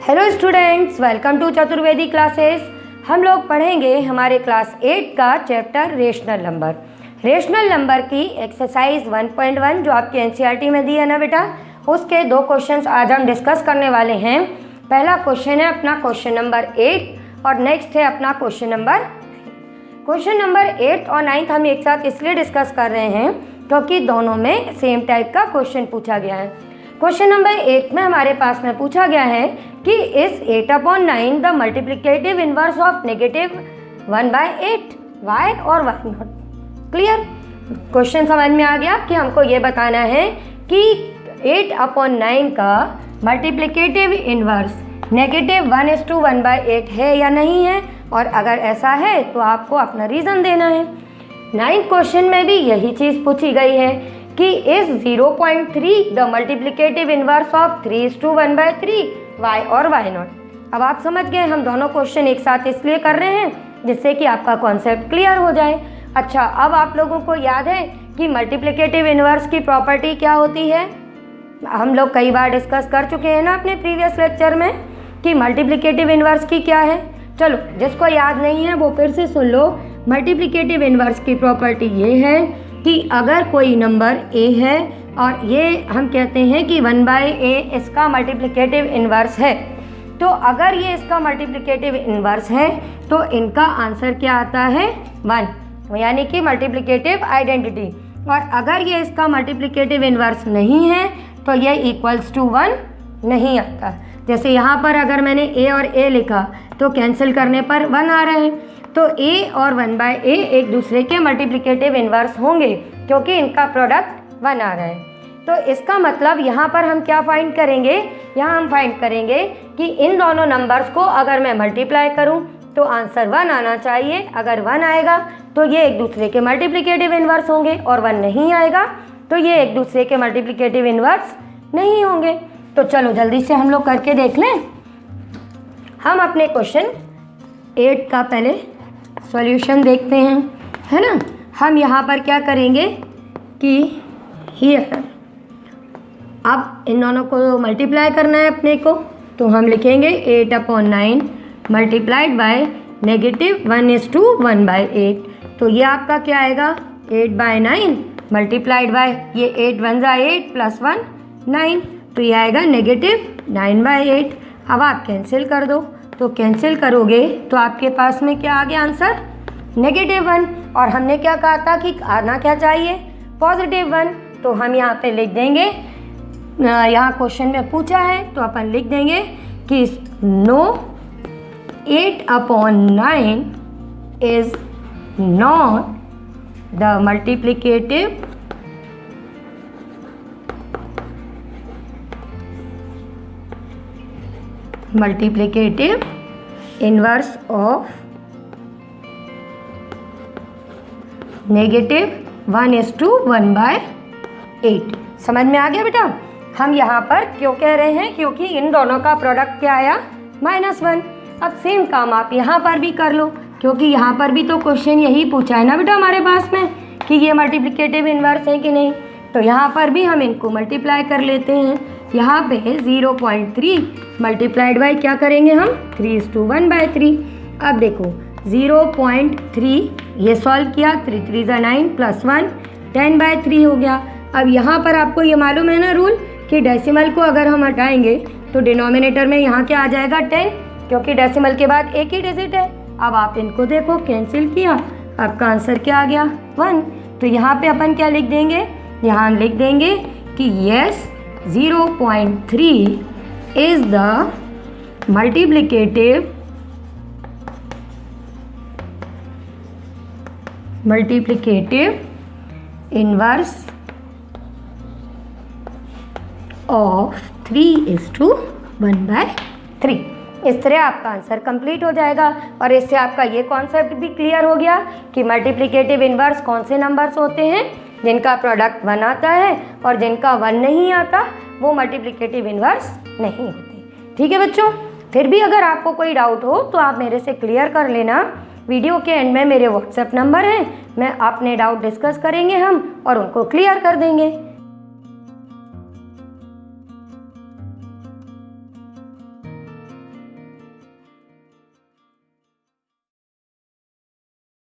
Hello students, welcome to Chaturvedi classes. हम लोग पढ़ेंगे हमारे क्लास 8 का chapter rational number. Rational number की एक्सरसाइज 1.1 जो आपके एनसीईआरटी में दी है ना बेटा, उसके दो क्वेश्चंस आज हम डिस्कस करने वाले हैं। पहला क्वेश्चन है अपना क्वेश्चन नंबर 8 और नेक्स्ट है अपना क्वेश्चन नंबर 8 और 9 हम एक साथ इसलिए डिस्कस कर रहे हैं क्योंकि दोनों में सेम टाइप का क्वेश्चन पूछा गया है। क्वेश्चन नंबर 8 में हमारे पास में पूछा गया है कि is 8/9 the multiplicative inverse of -1/8 why और वाई नॉट। क्लियर? क्वेश्चन समझ में आ गया कि हमको ये बताना है कि 8/9 का मल्टीप्लिकेटिव इनवर्स -1:1/8 है या नहीं है, और अगर ऐसा है तो आपको अपना रीज़न देना है। 9th क्वेश्चन में भी यही चीज़ पूछी गई है कि is 0.3 the multiplicative inverse of 3:1/3 why और वाई नॉट। अब आप समझ गए, हम दोनों क्वेश्चन एक साथ इसलिए कर रहे हैं जिससे कि आपका कॉन्सेप्ट क्लियर हो जाए। अच्छा, अब आप लोगों को याद है कि मल्टीप्लिकेटिव इनवर्स की प्रॉपर्टी क्या होती है? हम लोग कई बार डिस्कस कर चुके हैं ना अपने प्रीवियस लेक्चर में कि मल्टीप्लिकेटिव इनवर्स की क्या है। चलो, जिसको याद नहीं है वो फिर से सुन लो। मल्टीप्लिकेटिव इनवर्स की प्रॉपर्टी ये है कि अगर कोई नंबर a है और ये हम कहते हैं कि 1/a इसका मल्टीप्लिकेटिव इनवर्स है, तो अगर ये इसका मल्टीप्लिकेटिव इनवर्स है तो इनका आंसर क्या आता है? 1, यानी कि मल्टीप्लिकेटिव आइडेंटिटी। और अगर ये इसका मल्टीप्लिकेटिव इनवर्स नहीं है तो ये इक्वल्स टू 1 नहीं आता। जैसे यहाँ पर अगर मैंने a और a लिखा तो कैंसिल करने पर 1 आ रहे हैं, तो a और 1/a एक दूसरे के मल्टीप्लिकेटिव इनवर्स होंगे क्योंकि इनका प्रोडक्ट 1 आ रहा है। तो इसका मतलब यहाँ पर हम क्या फाइंड करेंगे? यहाँ हम फाइंड करेंगे कि इन दोनों नंबर्स को अगर मैं मल्टीप्लाई करूँ तो आंसर 1 आना चाहिए। अगर 1 आएगा तो ये एक दूसरे के मल्टीप्लिकेटिव इनवर्स होंगे, और 1 नहीं आएगा तो ये एक दूसरे के मल्टीप्लिकेटिव इनवर्स नहीं होंगे। तो चलो जल्दी से हम लोग करके देख लें। हम अपने क्वेश्चन 8 का पहले सॉल्यूशन देखते हैं, है ना। हम यहाँ पर क्या करेंगे कि हियर अब इन दोनों को मल्टीप्लाई करना है अपने को, तो हम लिखेंगे 8/9 मल्टीप्लाइड बाय -1:1/8। तो ये आपका क्या आएगा? 8/9 मल्टीप्लाइड बाय ये 8 1 8 + 1 9, तो ये आएगा -9/8। अब आप कैंसिल कर दो, तो कैंसिल करोगे तो आपके पास में क्या आ गया आंसर? -1। और हमने क्या कहा था कि आना क्या चाहिए? +1। तो हम यहाँ पे लिख देंगे, यहाँ क्वेश्चन में पूछा है तो अपन लिख देंगे कि no 8/9 is not the multiplicative inverse of -1:1/8। समझ में आ गया बेटा? हम यहाँ पर क्यों कह रहे हैं? क्योंकि इन दोनों का प्रोडक्ट क्या आया? -1। अब सेम काम आप यहाँ पर भी कर लो, क्योंकि यहाँ पर भी तो क्वेश्चन यही पूछा है ना बेटा हमारे पास में कि ये मल्टीप्लिकेटिव इनवर्स है कि नहीं। तो यहाँ पर भी हम इनको मल्टीप्लाई कर लेते हैं। यहाँ पे 0.3 मल्टीप्लाइड बाई क्या करेंगे हम? 3:1/3। अब देखो 0.3 ये सॉल्व किया, 3 3 9 + 1 10/3 हो गया। अब यहाँ पर आपको ये मालूम है ना रूल कि डेसिमल को अगर हम हटाएंगे तो डिनोमिनेटर में यहाँ क्या आ जाएगा? 10, क्योंकि डेसिमल के बाद एक ही डिजिट है। अब आप इनको देखो, कैंसिल किया, आपका आंसर क्या आ गया? 1। तो यहाँ पे अपन क्या लिख देंगे? यहाँ हम लिख देंगे कि yes 0.3 is the multiplicative inverse of 3:1/3। इस तरह आपका आंसर कंप्लीट हो जाएगा। और इससे आपका ये कॉन्सेप्ट भी क्लियर हो गया कि मल्टीप्लिकेटिव इनवर्स कौन से नंबर्स होते हैं जिनका प्रोडक्ट 1 आता है, और जिनका 1 नहीं आता वो मल्टीप्लिकेटिव इनवर्स नहीं होते। ठीक है बच्चों? फिर भी अगर आपको कोई डाउट हो तो आप मेरे से क्लियर कर लेना। वीडियो के एंड में मेरे व्हाट्सएप नंबर है, मैं अपने डाउट डिस्कस करेंगे हम और उनको क्लियर कर देंगे।